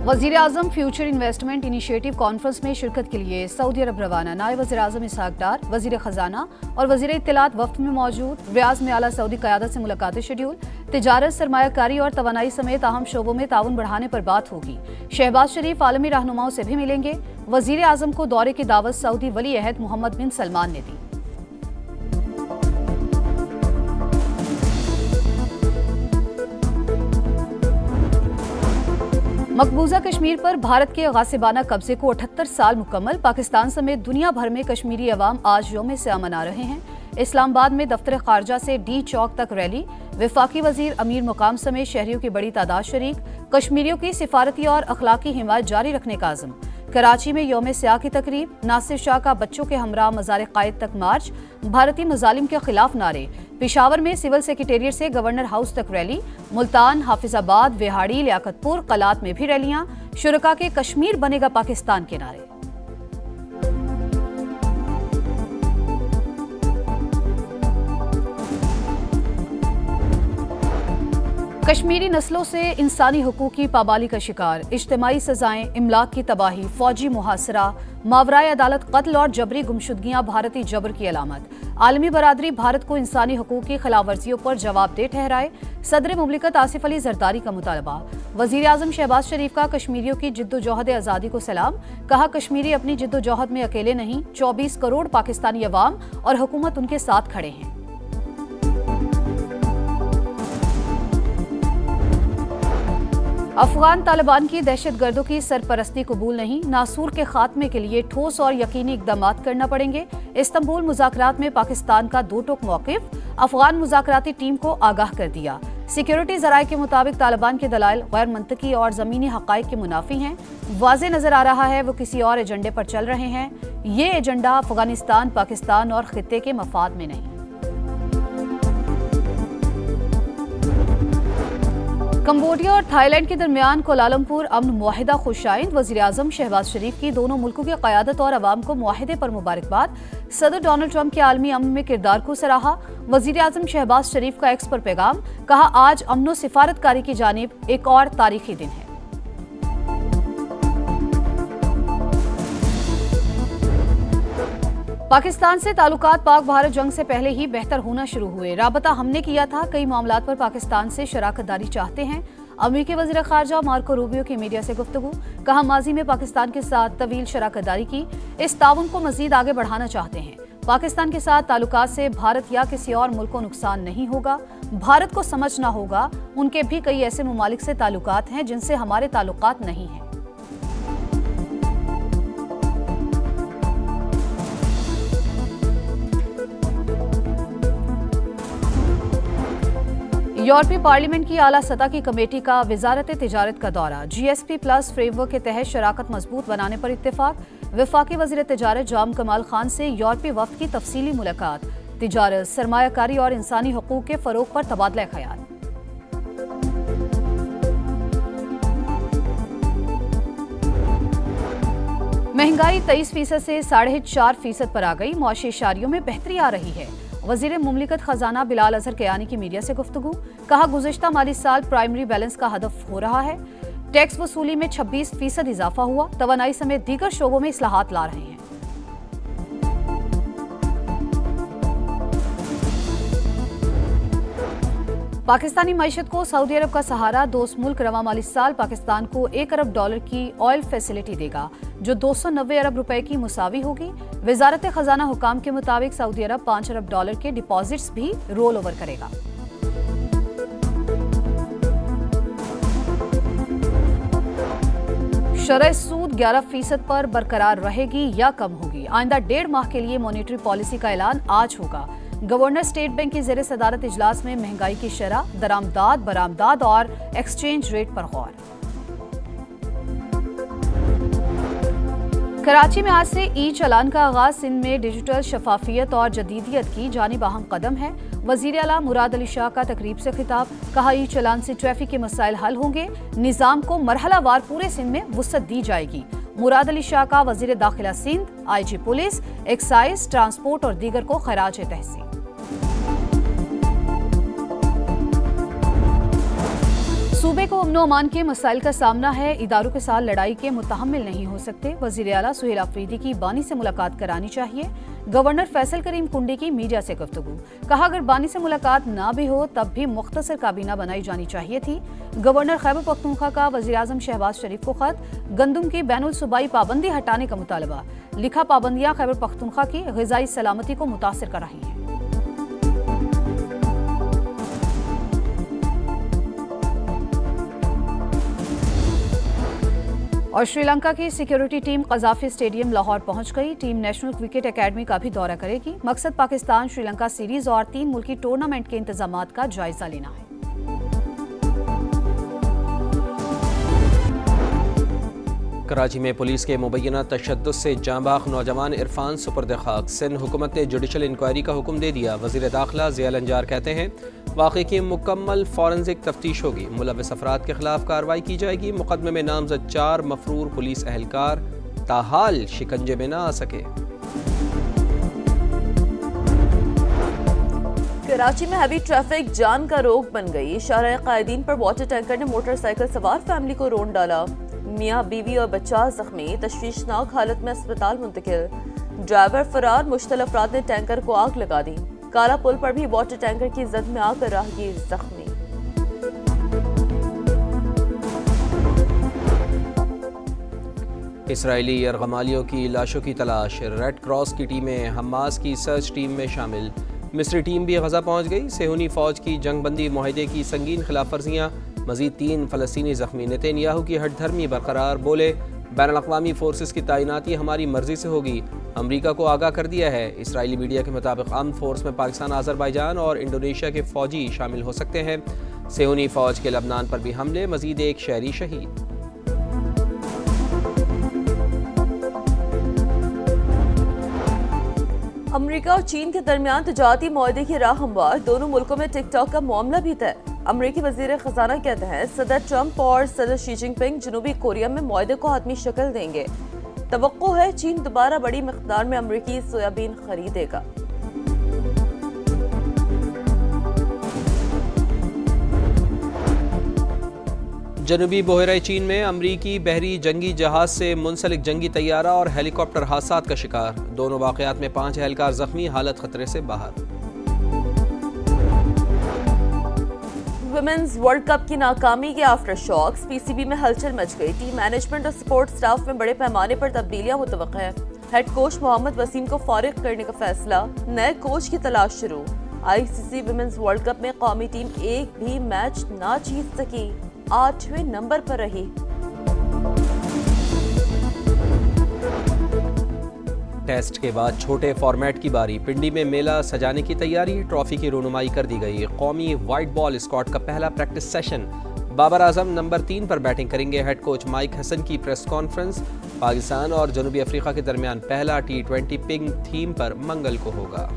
वज़ीर-ए-आज़म future investment initiative conference में शिरकत के लिए सऊदी अरब रवाना। नायब वज़ीर-ए-आज़म इसहाक डार, वज़ीर ख़जाना और वज़ीर इत्तलात वफ़द में मौजूद। रियाज में आला सऊदी क़यादत से मुलाकातें शेड्यूल। तिजारत, सरमायाकारी और तवानाई समेत अहम शोबों में ताउन बढ़ाने पर बात होगी। शहबाज शरीफ आलमी रहनुमाओं से भी मिलेंगे। वज़ीर-ए-आज़म को दौरे की दावत सऊदी वली अहद मोहम्मद बिन सलमान ने दी। मकबूजा कश्मीर पर भारत के गासिबाना कब्जे को 78 साल मुकम्मल। पाकिस्तान समेत दुनिया भर में कश्मीरी अवाम आज यौम सियाम मना रहे हैं। इस्लामाबाद में दफ्तर खारजा से डी चौक तक रैली। वफाकी वजीर अमीर मुकाम समेत शहरियों की बड़ी तादाद शरीक। कश्मीरियों की सिफारती और अखलाकी हिमायत जारी रखने का आज़म। कराची में यौम सियाह की तकरीब। नासिर शाह का बच्चों के हमरा मज़ार कायद तक मार्च। भारतीय मजालिम के खिलाफ नारे। पेशावर में सिविल सेक्रेटेरिएट से गवर्नर हाउस तक रैली। मुल्तान, हाफिजाबाद, वेहाड़ी, लियाकतपुर, कलात में भी रैलियां। शुरका के कश्मीर बनेगा पाकिस्तान के नारे। कश्मीरी नस्लों से इंसानी हुकूक की पामाली का शिकार। इज्तिमाई सजाएं, इमलाक की तबाही, फौजी मुहासरा, मावराए अदालत कत्ल और जबरी गुमशुदगियां भारतीय जबर की अलामत। आलमी बरादरी भारत को इंसानी हुकूक की खिलाफवर्जियों पर जवाबदेह ठहराए। सदर मुमलिकत आसिफ अली जरदारी का मुतालबा। वज़ीर-ए-आज़म शहबाज शरीफ का कश्मीरियों की जिद्दोजहद आज़ादी को सलाम। कहा, कश्मीरी अपनी जिद्दोजहद में अकेले नहीं, 24 करोड़ पाकिस्तानी अवाम और हुकूमत उनके साथ खड़े हैं। अफगान तालिबान की दहशतगर्दों की सरपरस्ती कबूल नहीं। नासूर के खात्मे के लिए ठोस और यकीनी इकदाम करना पड़ेंगे। इस्तंबुल मुज़ाकरात में पाकिस्तान का दो टोक मौक़िफ़। अफगान मुज़ाकराती टीम को आगाह कर दिया। सिक्योरिटी ज़राए के मुताबिक तालिबान के दलाइल गैर मंतकी और ज़मीनी हक़ाइक़ के मुनाफी हैं। वाज़े नज़र आ रहा है वो किसी और एजेंडे पर चल रहे हैं। ये एजेंडा अफगानिस्तान, पाकिस्तान और खित्ते के मफाद में नहीं। कंबोडिया और थाईलैंड के दरमियान कोलालमपुर अमन मुआहिदा खुशाइंद। वज़ीर-ए-आज़म शहबाज शरीफ की दोनों मुल्कों की क़यादत और अवाम को मुआहिदे पर मुबारकबाद। सदर डोनाल्ड ट्रंप के आलमी अमन में किरदार को सराहा। वज़ीर-ए-आज़म शहबाज शरीफ का एक्स पर पैगाम। कहा, आज अमन सिफारतकारी की जानिब एक और तारीखी दिन है। पाकिस्तान से ताल्लुकात पाक भारत जंग से पहले ही बेहतर होना शुरू हुए। राबता हमने किया था, कई मामलात पर पाकिस्तान से शराकतदारी चाहते हैं। अमेरिकी वज़ीर ख़ारजा मार्को रूबियो की मीडिया से गुफ्तगू। कहा, माजी में पाकिस्तान के साथ तवील शराकतदारी की, इस ताउन को मज़ीद आगे बढ़ाना चाहते हैं। पाकिस्तान के साथ ताल्लुकात से भारत या किसी और मुल्क को नुकसान नहीं होगा। भारत को समझना होगा उनके भी कई ऐसे ममालिक से ताल्लुकात हैं जिनसे हमारे ताल्लुकात नहीं हैं। यूरोपीय पार्लियामेंट की आला सतह की कमेटी का वजारत तिजारत का दौरा। GSP प्लस फ्रेमवर्क के तहत शराकत मजबूत बनाने पर इत्तेफाक। वफाकी वज़ीर तिजारत जाम कमाल खान से यूरोपीय वफ़द की तफसीली मुलाकात। तिजारत, सरमायाकारी और इंसानी हुकूक के फ़रोग पर तबादला ख्याल। महंगाई 23% से 4.5% पर आ गई। मुआशी इशारियों में बेहतरी आ रही है। वज़ीर मुमलिकत खजाना बिलाल अज़हर कयानी की मीडिया से गुफ्तगू। कहा, गुज़िश्ता माली साल प्राइमरी बैलेंस का हदफ हो रहा है। टैक्स वसूली में 26% इजाफा हुआ। तवानाई समेत दीगर शोबों में इस्लाहात ला रहे हैं। पाकिस्तानी मईशत को सऊदी अरब का सहारा। दोस्त मुल्क रवा माली साल पाकिस्तान को $1 अरब की ऑयल फैसिलिटी देगा, जो 290 अरब रुपए की मुसावी होगी। वजारत खजाना हुकाम के मुताबिक सऊदी अरब $5 अरब के डिपॉजिट्स भी रोल ओवर करेगा। शरह सूद 11% पर बरकरार रहेगी या कम होगी। आइंदा 1.5 माह के लिए मॉनेटरी पॉलिसी का ऐलान आज होगा। गवर्नर स्टेट बैंक की ज़ेर सदारत इजलास में महंगाई की शरह, दरामदाद, बरामदाद और एक्सचेंज रेट पर गौर। कराची में आज से ई चालान का आगाज। सिंध में डिजिटल शफाफियत और जदीदियत की जानिब अहम कदम है। वज़ीर आला मुराद अली शाह का तकरीब से खिताब। कहा, ई चालान से ट्रैफिक के मसाइल हल होंगे। निज़ाम को मरहलावार पूरे सिंध में वुसअत दी जाएगी। मुराद अली शाह का वज़ीर दाखिला Sindh, IG police, excise, transport और दीगर को खराज तहसीन। सूबे को अमन अमान के मसाइल का सामना है, इदारों के साथ लड़ाई के मुतहम्मिल नहीं हो सकते। वज़ीर आला सुहेल अफरीदी की बानी से मुलाकात करानी चाहिए। गवर्नर फैसल करीम कुंडी की मीडिया से गुफ्तगू, कहा अगर बानी से मुलाकात ना भी हो तब भी मुख्तसर काबीना बनाई जानी चाहिए थी। गवर्नर खैबर पख्तूनख्वा का वज़ीर आज़म शहबाज शरीफ को खत, गंदम की बैनुल सूबाई पाबंदी हटाने का मुतालबा। लिखा, पाबंदियां खैबर पख्तूनख्वा की ग़िज़ाई सलामती को मुतासिर कर रही हैं। और श्रीलंका की सिक्योरिटी टीम कज़ाफ़ी स्टेडियम लाहौर पहुंच गई। टीम नेशनल क्रिकेट एकेडमी का भी दौरा करेगी। मकसद पाकिस्तान श्रीलंका सीरीज और 3 मुल्की टूर्नामेंट के इंतजामात का जायजा लेना है। कराची में पुलिस के मुबैना तशद्दुद से जांबाग नौजवान इरफान सुपर्द खाक। सिंध हुकूमत ने जुडिशल इंक्वायरी का हुक्म दे दिया। वज़ीर दाखिला ज़िया लंजार कहते हैं वाक़े की मुकम्मल फॉरेंसिक तफ्तीश होगी। मुलव्वस अफराद के खिलाफ कार्रवाई की जाएगी। मुकदमे में नामजद 4 मफरूर पुलिस एहलकार ताहाल शिकंजे में न आ सके। कराची में हैवी ट्रैफिक जान का रोग बन गई। शाहराह कायदीन पर वाटर टैंकर ने मोटरसाइकिल सवार फैमिली को रोन डाला। मियाँ बीवी और बच्चा जख्मी, तशवीशनाक हालत में अस्पताल मुंतकिल। ड्राइवर फरार, मुश्तल अफराद ने टैंकर को आग लगा दी। काला पुल पर भी वाटर टैंकर की जद में आकर राहगीर जख्मी। इसराइली यरगमालियों की लाशों की तलाश। रेड क्रॉस की टीमें हमास की सर्च टीम में शामिल। मिस्री टीम भी गजा पहुंच गई। सेहूनी फौज की जंगबंदी मुआहदे की संगीन खिलाफ वर्जियाँ। मजीद 3 फ़लस्तीनी जख्मी। नेतन्याहू की हठधर्मी बरकरार, बोले बैनुल-अक़वामी फोर्सेस की तैनाती हमारी मर्जी से होगी। अमरीका को आगाह कर दिया है। इसराइली मीडिया के मुताबिक आर्म्ड फोर्स में पाकिस्तान, अज़रबैजान और इंडोनेशिया के फौजी शामिल हो सकते हैं। सेहूनी फौज के लबनान पर भी हमले, मजीद 1 शहरी शहीद। अमरीका और चीन के दरमियान तिजारती मुआहदे की राह हमवार। दोनों मुल्कों में टिकटॉक का मामला भी तय। अमरीकी वजीर खजाना कहते हैं सदर ट्रंप और सदर शी जिनपिंग जनूबी कोरिया में मुआहदे को हतमी शक्ल देंगे। तवक्को है चीन दोबारा बड़ी मिकदार में अमरीकी सोयाबीन खरीदेगा। जनूबी बहरे चीन में अमरीकी बहरी जंगी जहाज से मुंसलिक जंगी तैयारा और हेलीकॉप्टर हादसात का शिकार। दोनों वाक़यात में 5 एहलकार जख्मी, हालत खतरे से बाहर। वुमेन्स वर्ल्ड कप की नाकामी के आफ्टर शॉक्स। पीसीबी में हलचल मच गई। टीम मैनेजमेंट और सपोर्ट स्टाफ में बड़े पैमाने पर तब्दीलियां मुतवक्किल है। हेड कोच मोहम्मद वसीम को फारिग करने का फैसला। नए कोच की तलाश शुरू। आईसीसी वुमेन्स वर्ल्ड कप में कौमी टीम एक भी मैच ना जीत सकी, 8वें नंबर पर रही। टेस्ट के बाद छोटे फॉर्मेट की बारी। पिंडी में मेला सजाने की तैयारी। ट्रॉफी की रुनुमाई कर दी गई। कौमी वाइट बॉल स्क्वाड का पहला practice session. Babar Azam number 3 पर बैटिंग करेंगे। हेड कोच माइक हसन की प्रेस कॉन्फ्रेंस। पाकिस्तान और जनूबी अफ्रीका के दरमियान पहला T20 पिंक थीम पर मंगल को होगा।